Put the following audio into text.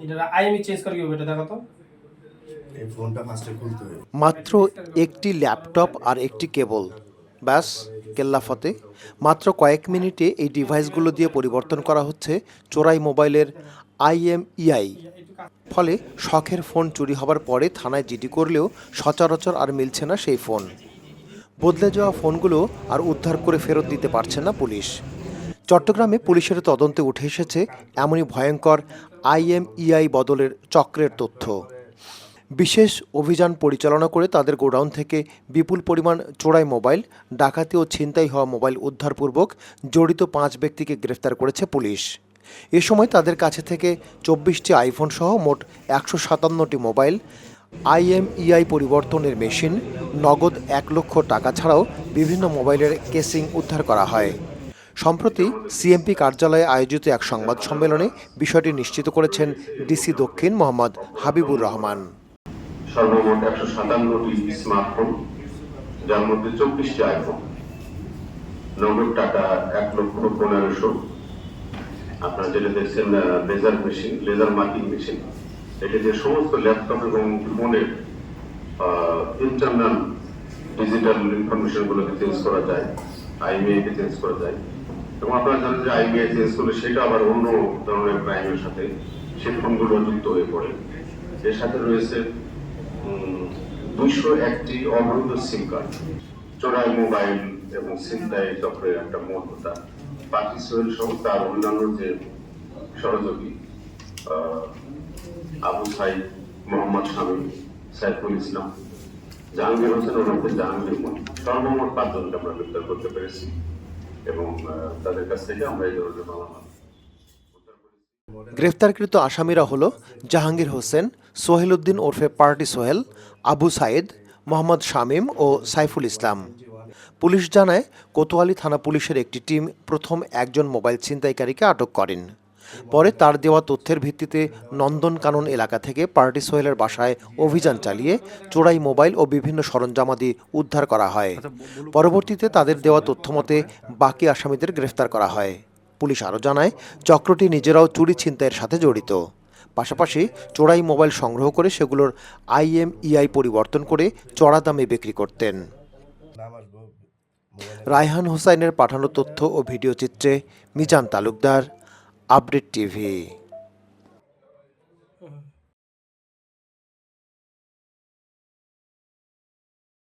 এটা IME change করে কি হবে এটা দেখো তো। এই ফোনটা ফার্স্টে খুলতে হবে। মাত্র একটি ল্যাপটপ আর একটি কেবল, ব্যাস কেল্লাফতে। মাত্র কয়েক মিনিটে এই ডিভাইসগুলো দিয়ে পরিবর্তন করা হচ্ছে চোরাই মোবাইলের IMEI। ফলে শখের ফোন চুরি হবার পরে থানায় জিডি করলেও সচরাচর আর মিলছে না সেই ফোন। বদলে যাওয়া ফোনগুলো আর উদ্ধার করে ফেরত দিতে পারছে না পুলিশ। চট্টগ্রামে পুলিশের তদন্তে উঠে এসেছে এমনই ভয়ঙ্কর IMEI বদলের চক্রের তথ্য। বিশেষ অভিযান পরিচালনা করে তাদের গোডাউন থেকে বিপুল পরিমাণ চোরাই মোবাইল, ডাকাতি ও ছিনতাই হওয়া মোবাইল উদ্ধারপূর্বক জড়িত 5 ব্যক্তিকে গ্রেফতার করেছে পুলিশ। এ সময় তাদের কাছে থেকে 24টি আইফোন সহ মোট 157টি মোবাইল, IMEI পরিবর্তনের মেশিন, নগদ 1 লক্ষ টাকা ছাড়াও বিভিন্ন মোবাইলের কেসিং উদ্ধার করা হয়। সম্প্রতি সিএমপি কার্যালয়ে আয়োজিত এক সংবাদ সম্মেলনে বিষয়টি নিশ্চিত করেছেন ডিসি দক্ষিণ মোহাম্মদ হাবিবুর রহমান। সর্বমোট 157টি স্মার্টফোন, যার মধ্যে 24টি আইফোন, নগদ টাকা 1,15,000। আপনারা যেটা দেখছেন লেজার মার্কিং মেশিন, এটা যে সমস্ত ল্যাপটপ এবং ফোনের ইন্টারনাল ডিজিটাল ইনফরমেশন গুলোকে চেঞ্জ করা যায়, IMEI কে চেঞ্জ করা যায়। এবং আপনারা জানেন যে IMEI চেঞ্জ করলে সেটা আবার অন্য ধরনের ক্রাইমের সাথে সেই ফোনগুলো যুক্ত হয়ে পড়ে। এর সাথে রয়েছে 201টি অবৈধ সিম কার্ড। চোরাই মোবাইল এবং ছিনতাই চক্রের একটা মূল হোতা বাকি সোহেল সহ তার অন্যান্য যে সহযোগী আবু সাইদ, মোহাম্মদ শামীম, সাইফুল ইসলাম, জাহাঙ্গীর হোসেন ওরফে জাহাঙ্গীর মনি, সর্বমোট 5 জনকে আমরা গ্রেফতার করতে পেরেছি এবং তাদের কাছ থেকে আমরা এই ধরনের মামলা। গ্রেফতারকৃত আসামিরা হল জাহাঙ্গীর হোসেন, সোহেল উদ্দিন ওরফে পার্টি সোহেল, আবু সাইদ, মোহাম্মদ শামীম ও সাইফুল ইসলাম। পুলিশ জানায় কোতোয়ালি থানা পুলিশের একটি টিম প্রথম একজন মোবাইল ছিনতাইকারীকে আটক করেন। পরে তার দেওয়া তথ্যের ভিত্তিতে নন্দনকানন এলাকা থেকে পার্টি সোহেলের বাসায় অভিযান চালিয়ে চোরাই মোবাইল ও বিভিন্ন সরঞ্জামাদি উদ্ধার করা হয়। পরবর্তীতে তাদের দেওয়া তথ্যমতে বাকি আসামিদের গ্রেফতার করা হয়। পুলিশ আরও জানায় চক্রটি নিজেরাও চুরি ছিনতাইয়ের সাথে জড়িত। পাশাপাশি চোরাই মোবাইল সংগ্রহ করে সেগুলোর IMEI পরিবর্তন করে চড়া দামে বিক্রি করতেন। রায়হান হোসাইনের পাঠানো তথ্য ও ভিডিও চিত্রে মিজান তালুকদার, আপডেট টিভি।